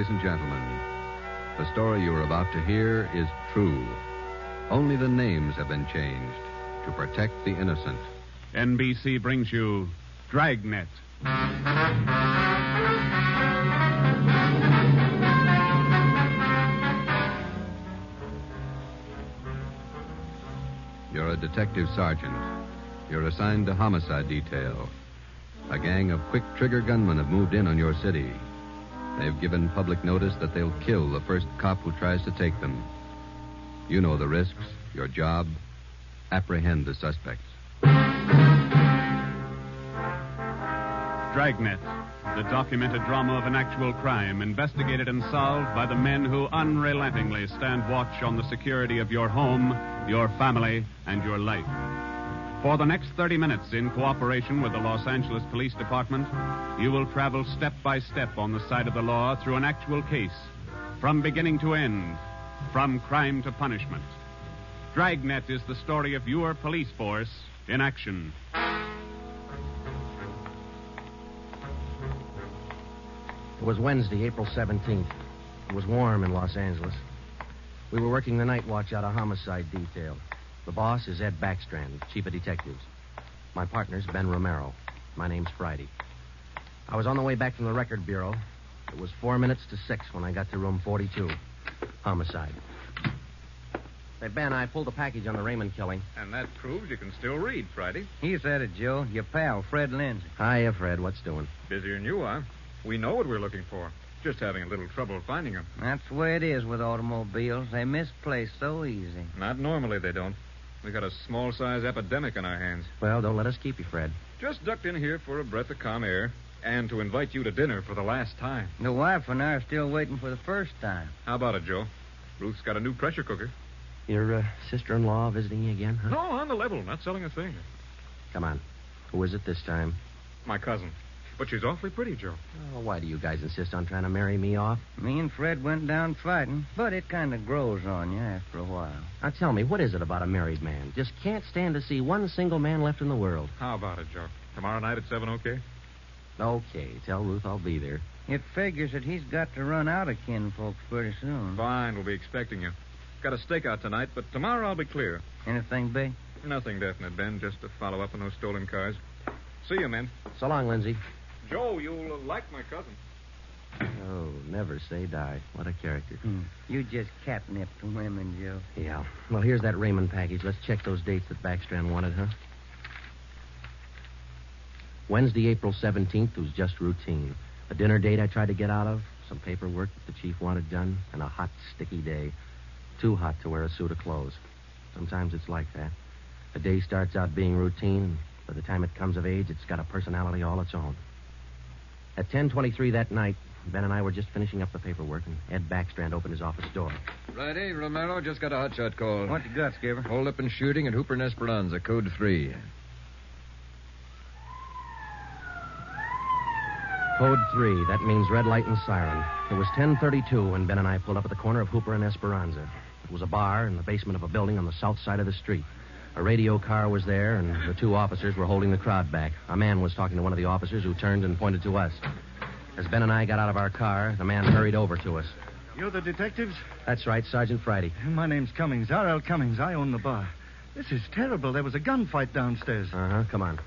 ladies and gentlemen. The story you are about to hear is true. Only the names have been changed to protect the innocent. NBC brings you Dragnet. You're a detective sergeant. You're assigned to homicide detail. A gang of quick trigger gunmen have moved in on your city. They've given public notice that they'll kill the first cop who tries to take them. You know the risks. Your job, apprehend the suspects. Dragnet, the documented drama of an actual crime, investigated and solved by the men who unrelentingly stand watch on the security of your home, your family, and your life. For the next 30 minutes, in cooperation with the Los Angeles Police Department, you will travel step by step on the side of the law through an actual case, from beginning to end, from crime to punishment. Dragnet is the story of your police force in action. It was Wednesday, April 17th. It was warm in Los Angeles. We were working the night watch out of homicide detail. The boss is Ed Backstrand, chief of detectives. My partner's Ben Romero. My name's Friday. I was on the way back from the record bureau. It was 4 minutes to 6 when I got to room 42. Homicide. Say, Ben, I pulled the package on the Raymond killing. And that proves you can still read, Friday. He said it, Joe. Your pal, Fred Lindsay. Hiya, Fred. What's doing? Busier than you are. We know what we're looking for. Just having a little trouble finding them. That's the way it is with automobiles. They misplace so easy. Not normally, they don't. We got a small-size epidemic on our hands. Well, don't let us keep you, Fred. Just ducked in here for a breath of calm air and to invite you to dinner for the last time. The wife and I are still waiting for the first time. How about it, Joe? Ruth's got a new pressure cooker. Your sister-in-law visiting you again, huh? No, on the level. Not selling a thing. Come on. Who is it this time? My cousin. But she's awfully pretty, Joe. Oh, why do you guys insist on trying to marry me off? Me and Fred went down fighting, but it kind of grows on you after a while. Now, tell me, what is it about a married man? Just can't stand to see one single man left in the world. How about it, Joe? Tomorrow night at 7, okay? Okay. Tell Ruth I'll be there. It figures that he's got to run out of kinfolks pretty soon. Fine, we'll be expecting you. Got a stakeout tonight, but tomorrow I'll be clear. Anything big? Nothing definite, Ben. Just to follow up on those stolen cars. See you, men. So long, Lindsay. Joe, you'll like my cousin. Oh, never say die. What a character. You just catnip to women, Joe. Yeah. Well, here's that Raymond package. Let's check those dates that Backstrand wanted, huh? Wednesday, April 17th was just routine. A dinner date I tried to get out of, some paperwork that the chief wanted done, and a hot, sticky day. Too hot to wear a suit of clothes. Sometimes it's like that. A day starts out being routine, and by the time it comes of age, it's got a personality all its own. At 10:23 that night, Ben and I were just finishing up the paperwork, and Ed Backstrand opened his office door. Friday, Romero, just got a hotshot call. What you got, Skipper? Hold up and shooting at Hooper and Esperanza, code 3. Code 3, that means red light and siren. It was 10:32 when Ben and I pulled up at the corner of Hooper and Esperanza. It was a bar in the basement of a building on the south side of the street. A radio car was there, and the two officers were holding the crowd back. A man was talking to one of the officers who turned and pointed to us. As Ben and I got out of our car, the man hurried over to us. You're the detectives? That's right, Sergeant Friday. My name's Cummings, R.L. Cummings. I own the bar. This is terrible. There was a gunfight downstairs. Uh-huh, come on.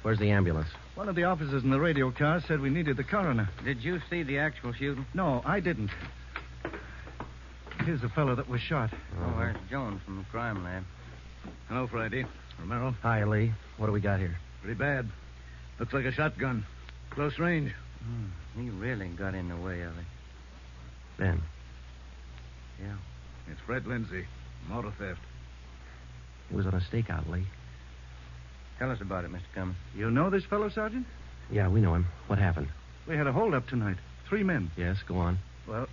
Where's the ambulance? One of the officers in the radio car said we needed the coroner. Did you see the actual shooting? No, I didn't. Here's the fellow that was shot. Oh, there's Jones from the crime lab. Hello, Friday. Romero. Hi, Lee. What do we got here? Pretty bad. Looks like a shotgun. Close range. He really got in the way of it. Ben. Yeah. It's Fred Lindsay. Motor theft. He was on a stakeout, Lee. Tell us about it, Mr. Cummings. You know this fellow, Sergeant? Yeah, we know him. What happened? We had a holdup tonight. 3 men. Yes, go on. Well,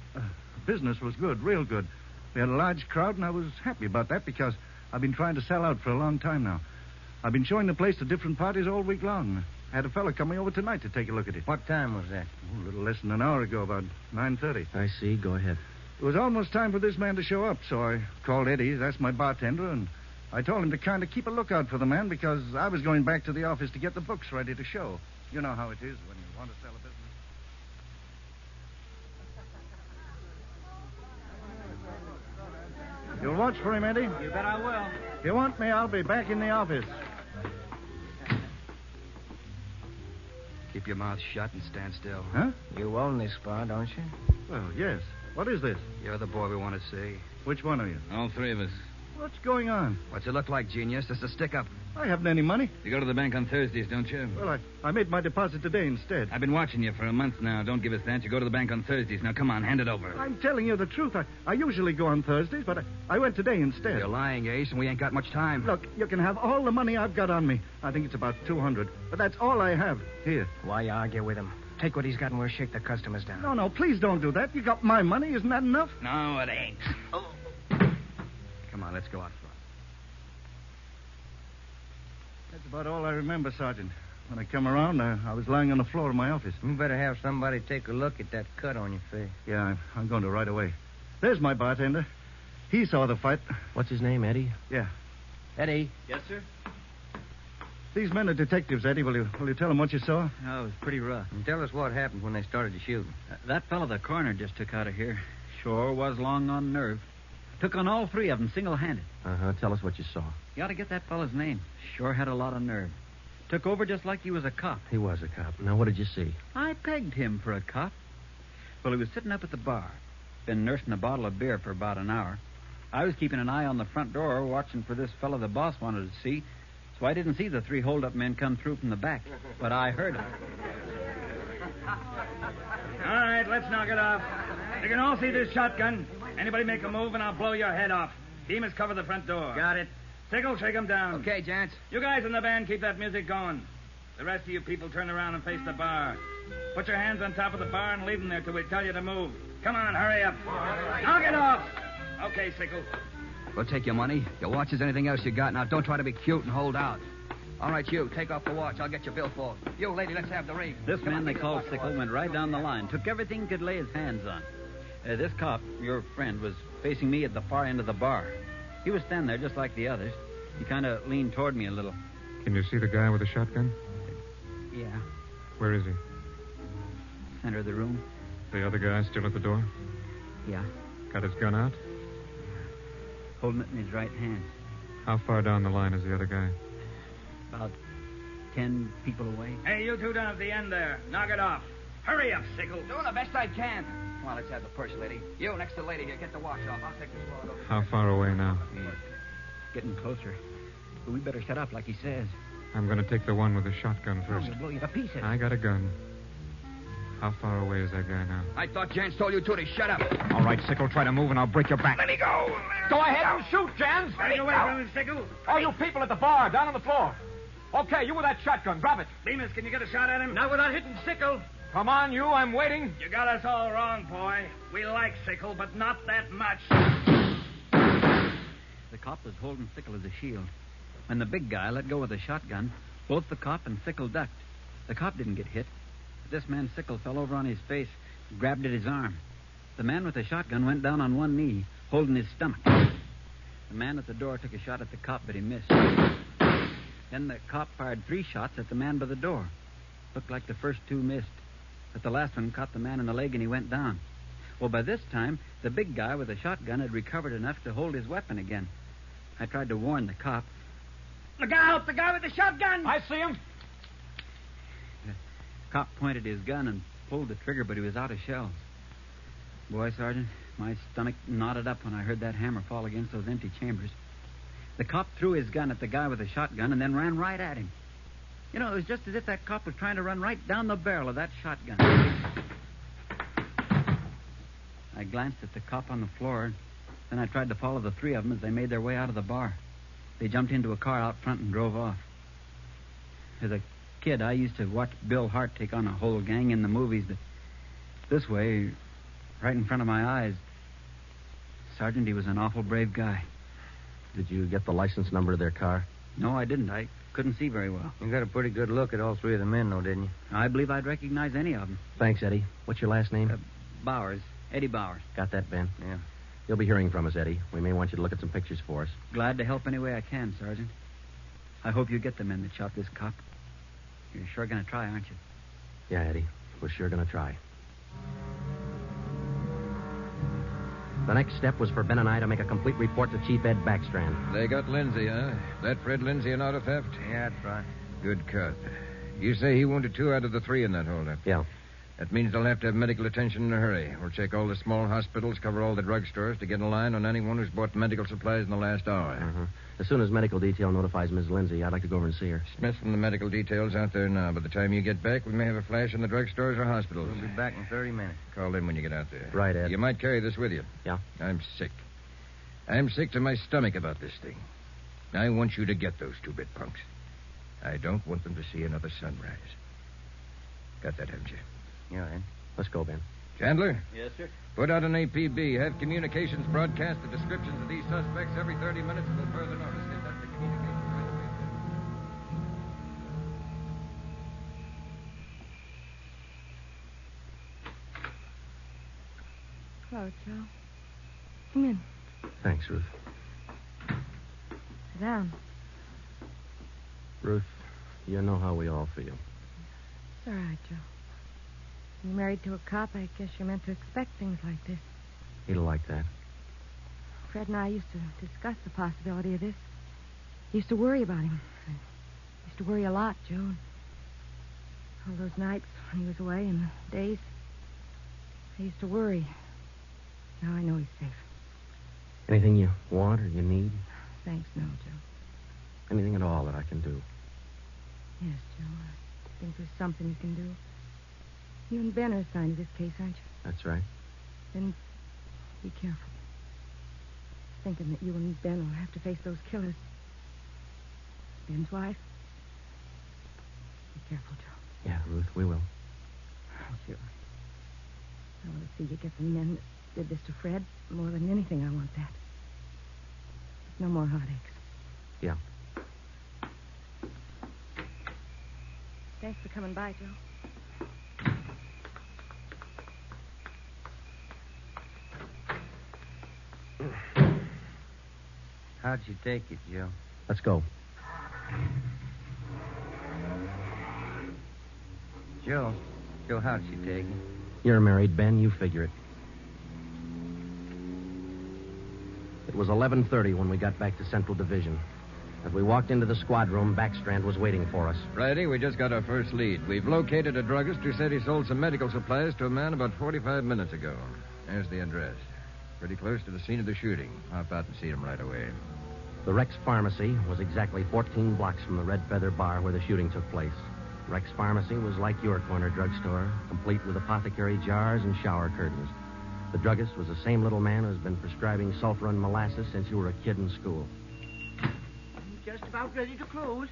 business was good, real good. We had a large crowd, and I was happy about that because I've been trying to sell out for a long time now. I've been showing the place to different parties all week long. I had a fellow coming over tonight to take a look at it. What time was that? A little less than an hour ago, about 9:30. I see. Go ahead. It was almost time for this man to show up, so I called Eddie, that's my bartender, and I told him to kind of keep a lookout for the man because I was going back to the office to get the books ready to show. You know how it is when you want to sell a business. You'll watch for him, Eddie? You bet I will. If you want me, I'll be back in the office. Keep your mouth shut and stand still. Huh? You own this bar, don't you? Well, yes. What is this? You're the boy we want to see. Which one are you? All three of us. What's going on? What's it look like, genius? Just a stick-up. I haven't any money. You go to the bank on Thursdays, don't you? Well, I made my deposit today instead. I've been watching you for a month now. Don't give us that. You go to the bank on Thursdays. Now, come on, hand it over. I'm telling you the truth. I usually go on Thursdays, but I went today instead. You're lying, Ace, and we ain't got much time. Look, you can have all the money I've got on me. I think it's about $200. But that's all I have. Here. Why you argue with him? Take what he's got and we'll shake the customers down. No, please don't do that. You got my money. Isn't that enough? No, it ain't. Come on, let's go out front. That's about all I remember, Sergeant. When I come around, I was lying on the floor of my office. You better have somebody take a look at that cut on your face. Yeah, I'm going to right away. There's my bartender. He saw the fight. What's his name, Eddie? Yeah. Eddie. Yes, sir? These men are detectives, Eddie. Will you tell them what you saw? Oh, it was pretty rough. And tell us what happened when they started to shoot. That fellow the coroner just took out of here sure was long on nerve. Took on all three of them single-handed. Uh-huh. Tell us what you saw. You ought to get that fellow's name. Sure had a lot of nerve. Took over just like he was a cop. He was a cop. Now, what did you see? I pegged him for a cop. Well, he was sitting up at the bar. Been nursing a bottle of beer for about an hour. I was keeping an eye on the front door, watching for this fellow the boss wanted to see. So I didn't see the three hold-up men come through from the back. But I heard them. All right, let's knock it off. You can all see this shotgun. Anybody make a move and I'll blow your head off. Demas, cover the front door. Got it. Sickle, shake him down. Okay, gents. You guys in the band, keep that music going. The rest of you people turn around and face the bar. Put your hands on top of the bar and leave them there till we tell you to move. Come on, hurry up. Knock it off. Okay, Sickle. We'll take your money, your watches, anything else you got. Now, don't try to be cute and hold out. All right, you, take off the watch. I'll get your billfold. You, lady, let's have the ring. This Come man on, they take called the Sickle went right down the line. Took everything he could lay his hands on. This cop, your friend, was facing me at the far end of the bar. He was standing there just like the others. He kind of leaned toward me a little. Can you see the guy with the shotgun? Yeah, Where is he? center of the room. The other guy still at the door? Yeah, Got his gun out? holding it in his right hand. How far down the line is the other guy? About 10 people away. Hey, you two down at the end there. Knock it off. Hurry up, Sickle. Doing the best I can. Come on, let's have the purse, lady. You, next to the lady here, get the watch off. I'll take this wallet over. How far away now? He's getting closer. But we better set up like he says. I'm going to take the one with the shotgun first. He'll blow you to pieces. I got a gun. How far away is that guy now? I thought Jans told you two to shut up. All right, Sickle, try to move and I'll break your back. Let me go. Go ahead and shoot, Jans. Get away from him, Sickle. All you people at the bar, down on the floor. Okay, you with that shotgun, grab it. Demas, can you get a shot at him? Not without hitting Sickle. Come on, you, I'm waiting. You got us all wrong, boy. We like Sickle, but not that much. The cop was holding Sickle as a shield. When the big guy let go of the shotgun, both the cop and Sickle ducked. The cop didn't get hit. This man, Sickle, fell over on his face, grabbed at his arm. The man with the shotgun went down on one knee, holding his stomach. The man at the door took a shot at the cop, but he missed. Then the cop fired 3 shots at the man by the door. Looked like the first 2 missed, but the last one caught the man in the leg and he went down. Well, by this time, the big guy with the shotgun had recovered enough to hold his weapon again. I tried to warn the cop. Look out! The guy with the shotgun! I see him. The cop pointed his gun and pulled the trigger, but he was out of shells. Boy, Sergeant, my stomach knotted up when I heard that hammer fall against those empty chambers. The cop threw his gun at the guy with the shotgun and then ran right at him. You know, it was just as if that cop was trying to run right down the barrel of that shotgun. I glanced at the cop on the floor, then I tried to follow the 3 of them as they made their way out of the bar. They jumped into a car out front and drove off. As a kid, I used to watch Bill Hart take on a whole gang in the movies, but this way, right in front of my eyes, Sergeant, he was an awful brave guy. Did you get the license number of their car? No, I didn't. I couldn't see very well. You got a pretty good look at all 3 of the men, though, didn't you? I believe I'd recognize any of them. Thanks, Eddie. What's your last name? Bowers. Eddie Bowers. Got that, Ben? Yeah. You'll be hearing from us, Eddie. We may want you to look at some pictures for us. Glad to help any way I can, Sergeant. I hope you get the men that shot this cop. You're sure going to try, aren't you? Yeah, Eddie. We're sure going to try. The next step was for Ben and I to make a complete report to Chief Ed Backstrand. They got Lindsay, huh? That Fred Lindsay an auto theft? Yeah, that's right. Good cut. You say he wounded 2 out of the 3 in that holdup. Yeah. That means they'll have to have medical attention in a hurry. We'll check all the small hospitals, cover all the drugstores to get a line on anyone who's bought medical supplies in the last hour. Uh-huh. As soon as medical detail notifies Miss Lindsay, I'd like to go over and see her. Smith from the medical detail's out there now. By the time you get back, we may have a flash in the drugstores or hospitals. We'll be back in 30 minutes. Call in when you get out there. Right, Ed. You might carry this with you. Yeah? I'm sick. I'm sick to my stomach about this thing. I want you to get those 2-bit punks. I don't want them to see another sunrise. Got that, haven't you? Yeah, Ed. Let's go, Ben. Chandler? Yes, sir. Put out an APB. Have communications broadcast the descriptions of these suspects every 30 minutes until further notice. Get that to communications right away. Hello, Joe. Come in. Thanks, Ruth. Sit down. Ruth, you know how we all feel. It's all right, Joe. You're married to a cop. I guess you're meant to expect things like this. He'd like that. Fred and I used to discuss the possibility of this. Used to worry about him. I used to worry a lot, Joe. All those nights when he was away and the days, I used to worry. Now I know he's safe. Anything you want or you need? Thanks, no, Joe. Anything at all that I can do? Yes, Joe. I think there's something you can do. You and Ben are assigned to this case, aren't you? That's right. Then be careful. Thinking that you and Ben will have to face those killers. Ben's wife. Be careful, Joe. Yeah, Ruth, we will. Oh, sure. I want to see you get the men that did this to Fred. More than anything, I want that. No more heartaches. Yeah. Thanks for coming by, Joe. How'd you take it, Joe? Let's go. Joe, how'd she take it? You're married, Ben. You figure it. It was 11:30 when we got back to Central Division. As we walked into the squad room, Backstrand was waiting for us. Righty, we just got our first lead. We've located a druggist who said he sold some medical supplies to a man about 45 minutes ago. There's the address. Pretty close to the scene of the shooting. Hop out and see him right away. The Rex Pharmacy was exactly 14 blocks from the Red Feather Bar where the shooting took place. Rex Pharmacy was like your corner drugstore, complete with apothecary jars and shower curtains. The druggist was the same little man who's been prescribing sulfur and molasses since you were a kid in school. Just about ready to close.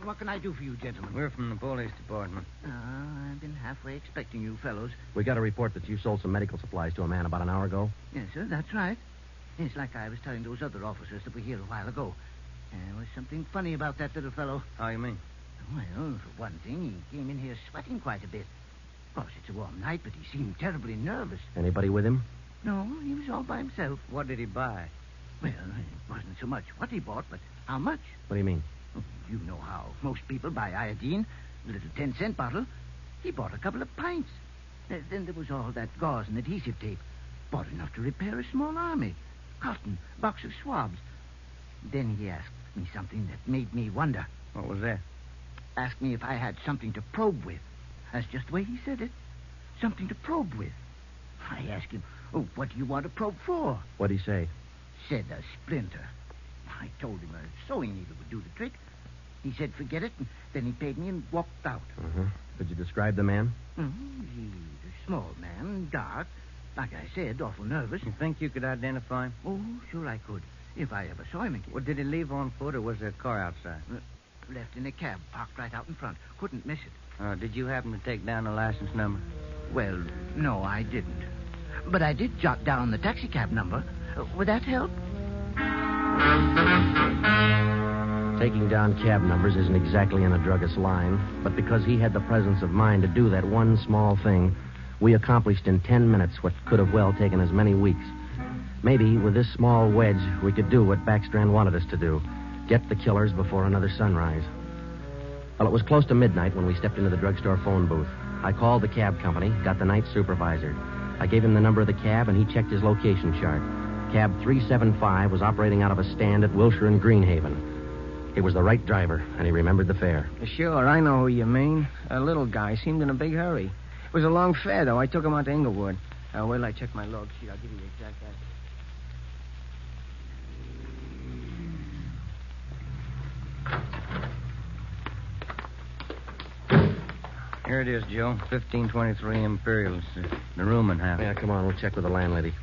What can I do for you, gentlemen? We're from the police department. I've been halfway expecting you fellows. We got a report that you sold some medical supplies to a man about an hour ago. Yes, sir, that's right. It's like I was telling those other officers that were here a while ago. There was something funny about that little fellow. How you mean? Well, for one thing, he came in here sweating quite a bit. Of course, it's a warm night, but he seemed terribly nervous. Anybody with him? No, he was all by himself. What did he buy? Well, it wasn't so much what he bought, but how much. What do you mean? You know how most people buy iodine, a little 10-cent bottle. He bought a couple of pints. Then there was all that gauze and adhesive tape. Bought enough to repair a small army. Cotton, box of swabs. Then he asked me something that made me wonder. What was that? Asked me if I had something to probe with. That's just the way he said it. Something to probe with. I asked him, what do you want to probe for? What'd he say? Said a splinter. I told him a sewing needle would do the trick. He said forget it, and then he paid me and walked out. Uh-huh. Could you describe the man? He's a small man, dark. Like I said, awful nervous. You think you could identify him? Oh, sure I could, if I ever saw him again. Well, did he leave on foot, or was there a car outside? Left in a cab, parked right out in front. Couldn't miss it. Did you happen to take down the license number? Well, no, I didn't. But I did jot down the taxicab number. Would that help? Taking down cab numbers isn't exactly in a druggist's line, but because he had the presence of mind to do that one small thing, we accomplished in 10 minutes what could have well taken as many weeks. Maybe with this small wedge, we could do what Backstrand wanted us to do. Get the killers before another sunrise. Well, it was close to midnight when we stepped into the drugstore phone booth. I called the cab company, got the night supervisor. I gave him the number of the cab, and he checked his location chart. Cab 375 was operating out of a stand at Wilshire and Greenhaven. He was the right driver, and he remembered the fare. Sure, I know who you mean. A little guy seemed in a big hurry. It was a long fare, though. I took him out to Inglewood. Wait till I check my log sheet. I'll give you the exact address. Here it is, Joe. 1523 Imperials. The room and half. Yeah, come on. We'll check with the landlady.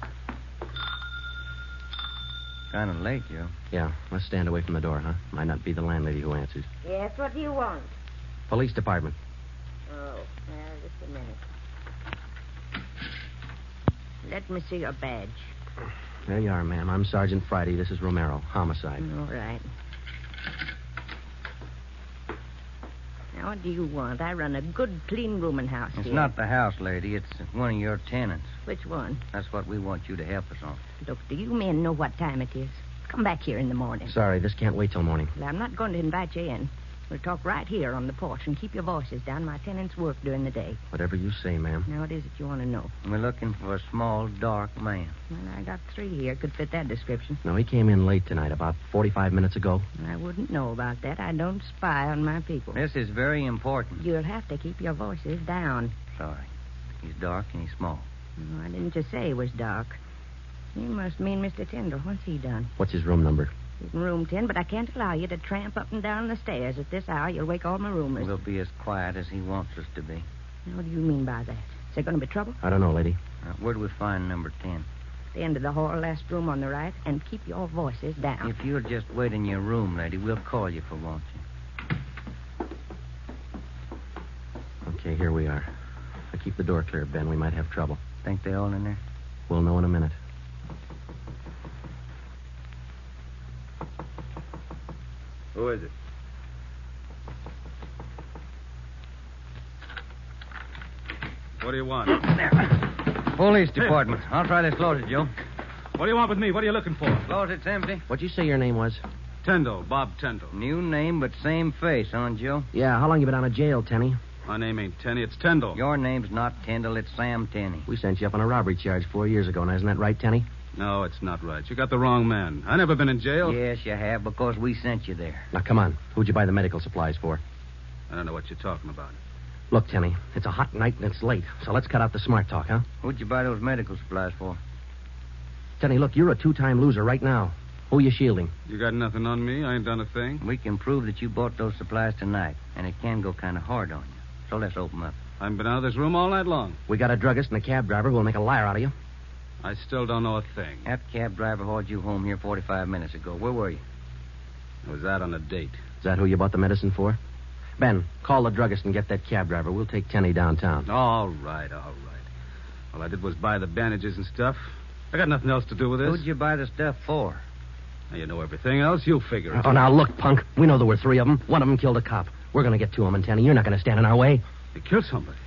Kind of late, Joe. Yeah, let's stand away from the door, huh? Might not be the landlady who answers. Yes, what do you want? Police department. Oh, just a minute. Let me see your badge. There you are, ma'am. I'm Sergeant Friday. This is Romero. Homicide. All right. Now, what do you want? I run a good, clean rooming house It's here. not the house, lady. It's one of your tenants. Which one? That's what we want you to help us on. Look, do you men know what time it is? Come back here in the morning. Sorry, this can't wait till morning. Well, I'm not going to invite you in. We'll talk right here on the porch and keep your voices down. My tenants work during the day. Whatever you say, ma'am. Now, what is it you want to know? We're looking for a small, dark man. Well, I got 3 here. Could fit that description. No, he came in late tonight, about 45 minutes ago. I wouldn't know about that. I don't spy on my people. This is very important. You'll have to keep your voices down. Sorry. He's dark and he's small. Oh, I didn't just say he was dark. You must mean Mr. Tyndall. What's he done? What's his room number? He's in room 10, but I can't allow you to tramp up and down the stairs at this hour. You'll wake all my roomers. We'll be as quiet as he wants us to be. Now, what do you mean by that? Is there going to be trouble? I don't know, lady. Where do we find number 10? The end of the hall, last room on the right, and keep your voices down. If you'll just wait in your room, lady, we'll call you for want you. Okay, here we are. Now keep the door clear, Ben. We might have trouble. Think they all in there? We'll know in a minute. Who is it? What do you want? Police department. I'll try this closet, Joe. What do you want with me? What are you looking for? Closet's empty. What'd you say your name was? Tyndall, Bob Tyndall. New name, but same face, huh, Joe? Yeah, how long you been out of jail, Tenny? My name ain't Tenney, it's Tyndall. Your name's not Tyndall, it's Sam Tenney. We sent you up on a robbery charge 4 years ago. Now, isn't that right, Tenny? No, it's not right. You got the wrong man. I never been in jail. Yes, you have, because we sent you there. Now, come on. Who'd you buy the medical supplies for? I don't know what you're talking about. Look, Tenny, it's a hot night and it's late, so let's cut out the smart talk, huh? Who'd you buy those medical supplies for? Tenny, look, you're a 2-time loser right now. Who are you shielding? You got nothing on me. I ain't done a thing. We can prove that you bought those supplies tonight, and it can go kind of hard on you. So let's open up. I haven't been out of this room all night long. We got a druggist and a cab driver who will make a liar out of you. I still don't know a thing. That cab driver hauled you home here 45 minutes ago. Where were you? I was out on a date. Is that who you bought the medicine for? Ben, call the druggist and get that cab driver. We'll take Tenny downtown. All right. All I did was buy the bandages and stuff. I got nothing else to do with this. Who'd you buy the stuff for? Now, you know everything else. You figure it. Oh, now, look, punk. We know there were 3 of them. One of them killed a cop. We're going to get to him, and Tenny, you're not going to stand in our way. He killed somebody.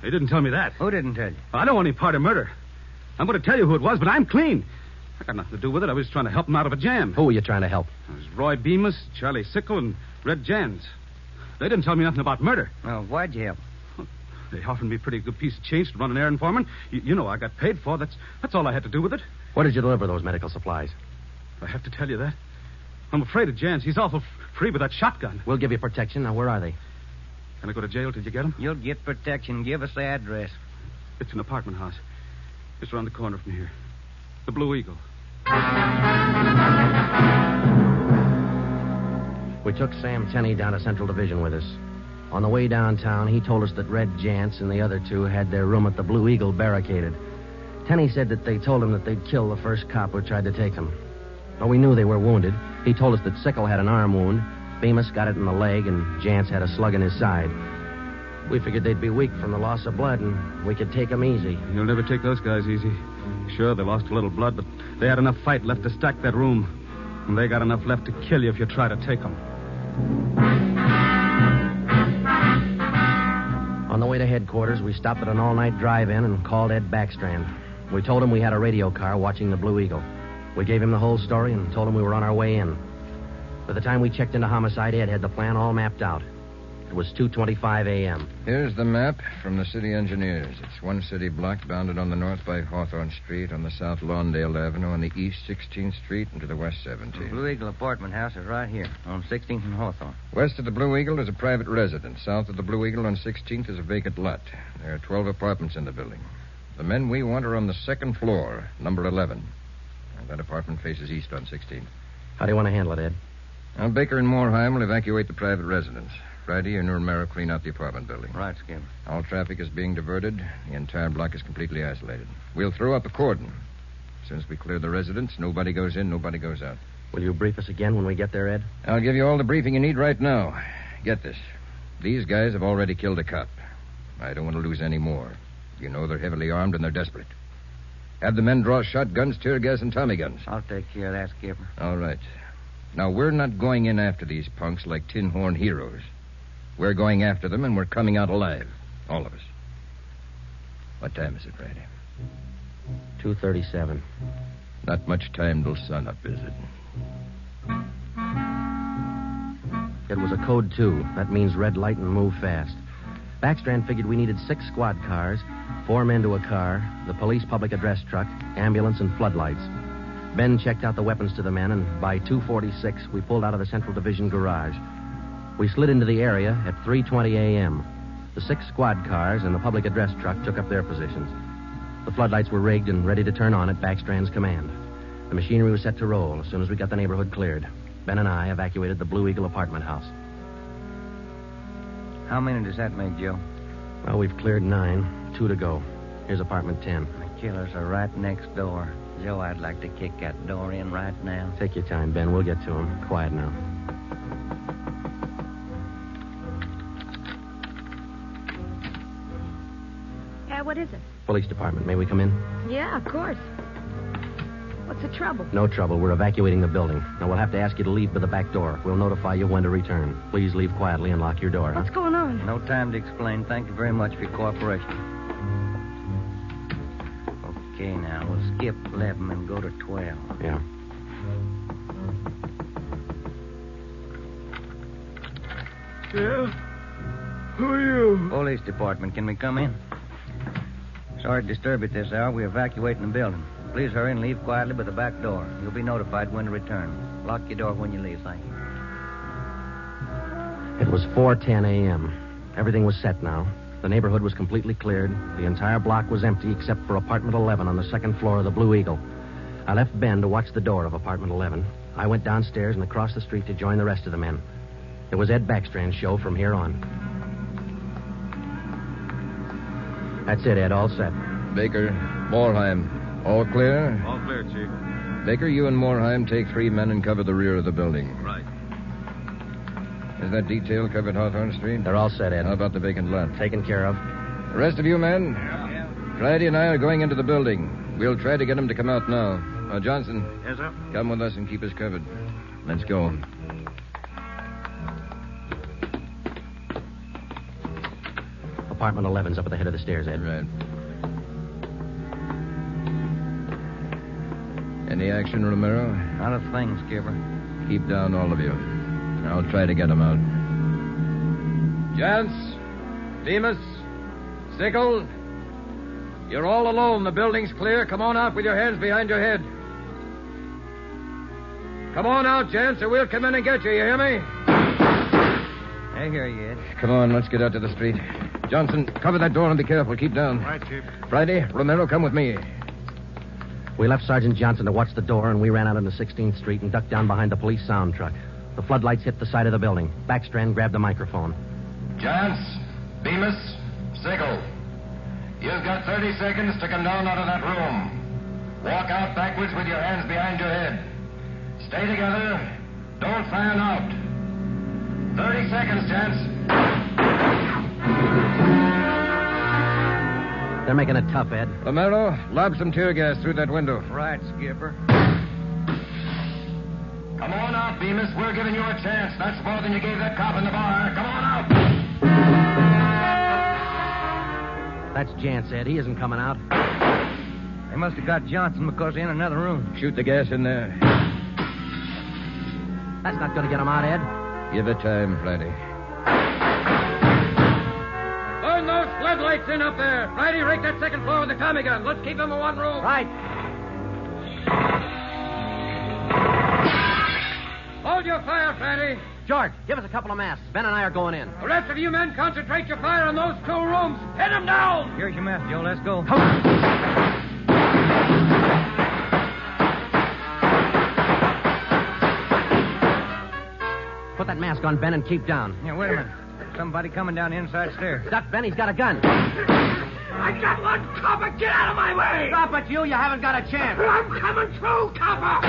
He didn't tell me that. Who didn't tell you? I don't want any part of murder. I'm going to tell you who it was, but I'm clean. I got nothing to do with it. I was trying to help him out of a jam. Who were you trying to help? It was Roy Bemis, Charlie Sickle, and Red Jans. They didn't tell me nothing about murder. Well, why'd you help? They offered me a pretty good piece of change to run an errand for them. You know I got paid for. That's all I had to do with it. Where did you deliver those medical supplies? I have to tell you that. I'm afraid of Jans. He's awful free with that shotgun. We'll give you protection. Now, where are they? Can I go to jail till you get them? You'll get protection. Give us the address. It's an apartment house. Just around the corner from here. The Blue Eagle. We took Sam Tenney down to Central Division with us. On the way downtown, he told us that Red Jantz and the other 2 had their room at the Blue Eagle barricaded. Tenney said that they told him that they'd kill the first cop who tried to take them. Well, we knew they were wounded. He told us that Sickle had an arm wound, Bemis got it in the leg, and Jantz had a slug in his side. We figured they'd be weak from the loss of blood, and we could take them easy. You'll never take those guys easy. Sure, they lost a little blood, but they had enough fight left to stack that room. And they got enough left to kill you if you try to take them. On the way to headquarters, we stopped at an all-night drive-in and called Ed Backstrand. We told him we had a radio car watching the Blue Eagle. We gave him the whole story and told him we were on our way in. By the time we checked into Homicide, Ed had the plan all mapped out. It was 2:25 a.m. Here's the map from the city engineers. It's one city block bounded on the north by Hawthorne Street, on the south Lawndale Avenue, on the east 16th Street, and to the west 17th. The Blue Eagle apartment house is right here on 16th and Hawthorne. West of the Blue Eagle is a private residence. South of the Blue Eagle on 16th is a vacant lot. There are 12 apartments in the building. The men we want are on the second floor, number 11. And that apartment faces east on 16th. How do you want to handle it, Ed? Now, Baker and Moorheim will evacuate the private residence. Friday, and Romero clean out the apartment building. Right, Skipper. All traffic is being diverted. The entire block is completely isolated. We'll throw up a cordon. As soon as we clear the residence, nobody goes in, nobody goes out. Will you brief us again when we get there, Ed? I'll give you all the briefing you need right now. Get this. These guys have already killed a cop. I don't want to lose any more. You know they're heavily armed and they're desperate. Have the men draw shotguns, tear gas, and Tommy guns. I'll take care of that, Skipper. All right. Now, we're not going in after these punks like tin horn heroes. We're going after them, and we're coming out alive. All of us. What time is it, Friday? 2:37. Not much time till sunup, is it? It was a code 2. That means red light and move fast. Backstrand figured we needed 6 squad cars, 4 men to a car, the police public address truck, ambulance, and floodlights. Ben checked out the weapons to the men, and by 2:46, we pulled out of the Central Division garage. We slid into the area at 3:20 a.m. The 6 squad cars and the public address truck took up their positions. The floodlights were rigged and ready to turn on at Backstrand's command. The machinery was set to roll as soon as we got the neighborhood cleared. Ben and I evacuated the Blue Eagle apartment house. How many does that make, Joe? Well, we've cleared 9. 2 to go. Here's apartment 10. The killers are right next door. Joe, I'd like to kick that door in right now. Take your time, Ben. We'll get to him. Quiet now. What is it? Police department. May we come in? Yeah, of course. What's the trouble? No trouble. We're evacuating the building. Now, we'll have to ask you to leave by the back door. We'll notify you when to return. Please leave quietly and lock your door. What's going on? No time to explain. Thank you very much for your cooperation. Okay, now, we'll skip 11 and go to 12. Yeah. Yeah? Who are you? Police department. Can we come in? Sorry to disturb you at this hour. We're evacuating the building. Please hurry and leave quietly by the back door. You'll be notified when to return. Lock your door when you leave, thank you. It was 4:10 a.m. Everything was set now. The neighborhood was completely cleared. The entire block was empty except for apartment 11 on the second floor of the Blue Eagle. I left Ben to watch the door of apartment 11. I went downstairs and across the street to join the rest of the men. It was Ed Backstrand's show from here on. That's it, Ed. All set. Baker, Moorheim, all clear? All clear, Chief. Baker, you and Moorheim take 3 men and cover the rear of the building. Right. Is that detail covered Hawthorne Street? They're all set, Ed. How about the vacant lot? Taken care of. The rest of you men? Yeah. Friday and I are going into the building. We'll try to get him to come out now. Johnson. Yes, sir? Come with us and keep us covered. Let's go. Apartment 11's up at the head of the stairs, Ed. Right. Any action, Romero? Not a thing, Skipper. Keep down, all of you. I'll try to get them out. Gents, Demas, Sickle, you're all alone. The building's clear. Come on out with your hands behind your head. Come on out, gents, or we'll come in and get you. You hear me? I hear you, Ed. Come on, let's get out to the street. Johnson, cover that door and be careful. Keep down. Right, Chief. Friday, Romero, come with me. We left Sergeant Johnson to watch the door, and we ran out into 16th Street and ducked down behind the police sound truck. The floodlights hit the side of the building. Backstrand grabbed the microphone. Chance, Bemis, Sickle. You've got 30 seconds to come down out of that room. Walk out backwards with your hands behind your head. Stay together. Don't fan out. 30 seconds, Chance. They're making it tough, Ed. Romero, lob some tear gas through that window. Right, Skipper. Come on out, Bemis. We're giving you a chance. That's more than you gave that cop in the bar. Come on out. That's Jance, Ed. He isn't coming out. They must have got Johnson because they're in another room. Shoot the gas in there. That's not going to get him out, Ed. Give it time, Friday. lights in up there. Friday, rake that second floor with the Tommy gun. Let's keep them in one room. Right. Hold your fire, Friday. George, give us a couple of masks. Ben and I are going in. The rest of you men concentrate your fire on those 2 rooms. Pin them down. Here's your mask, Joe. Let's go. Put that mask on, Ben, and keep down. Yeah, wait a minute. Somebody coming down the inside stairs. Duck, Ben. He's got a gun. I got one, copper. Get out of my way. Stop it, you. You haven't got a chance. I'm coming through, copper.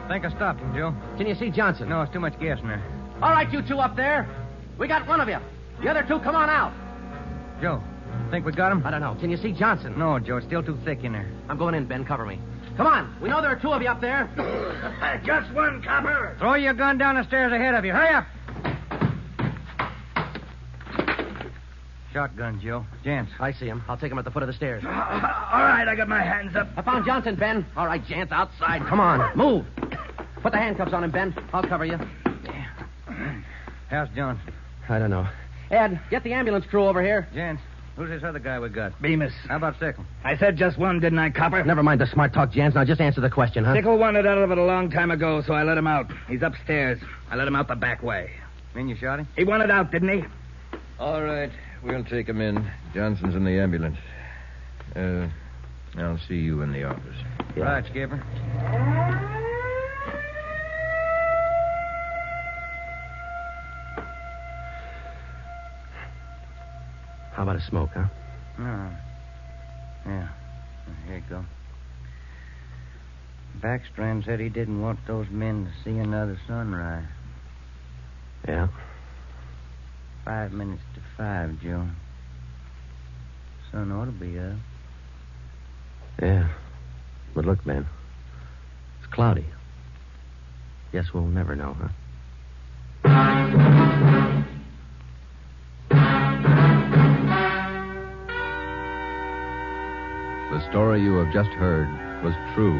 Think I stopped him, Joe. Can you see Johnson? No, it's too much gas in there. All right, you 2 up there. We got one of you. The other 2, come on out. Joe, think we got him? I don't know. Can you see Johnson? No, Joe. It's still too thick in there. I'm going in, Ben. Cover me. Come on. We know there are 2 of you up there. Just one, copper. Throw your gun down the stairs ahead of you. Hurry up. Shotgun, Joe. Jance. I see him. I'll take him at the foot of the stairs. All right, I got my hands up. I found Johnson, Ben. All right, Jance, outside. Come on. Move. Put the handcuffs on him, Ben. I'll cover you. How's Johnson? I don't know. Ed, get the ambulance crew over here. Jance, who's this other guy we got? Bemis. How about Sickle? I said just one, didn't I, copper? Never mind the smart talk, Jance. Now just answer the question, huh? Sickle wanted out of it a long time ago, so I let him out. He's upstairs. I let him out the back way. Mean you shot him? He wanted out, didn't he? All right. We'll take him in. Johnson's in the ambulance. I'll see you in the office. Yeah. Right, Skipper. How about a smoke, huh? No. Yeah. Here you go. Backstrand said he didn't want those men to see another sunrise. Yeah? 5 minutes to 5, Joe. Sun ought to be up. Yeah. But look, Ben. It's cloudy. Guess we'll never know, huh? The story you have just heard was true.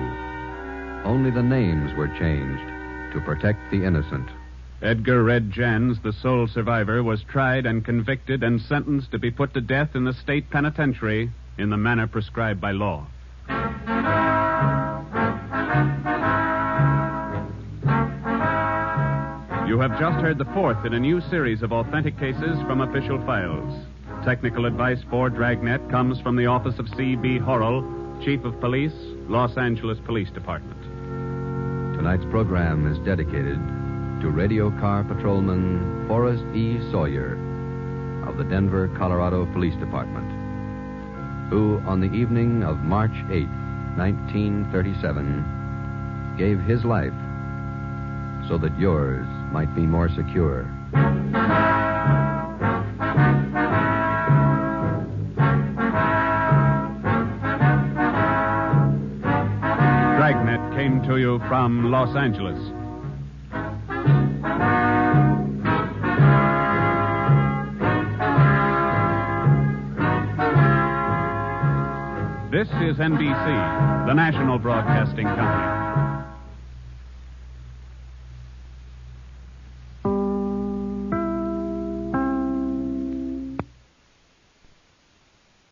Only the names were changed to protect the innocent. Edgar Red Jans, the sole survivor, was tried and convicted and sentenced to be put to death in the state penitentiary in the manner prescribed by law. You have just heard the 4th in a new series of authentic cases from official files. Technical advice for Dragnet comes from the office of C.B. Horrell, Chief of Police, Los Angeles Police Department. Tonight's program is dedicated to radio car patrolman Forrest E. Sawyer of the Denver, Colorado Police Department, who on the evening of March 8, 1937, gave his life so that yours might be more secure. Dragnet came to you from Los Angeles. This is NBC, the national broadcasting company.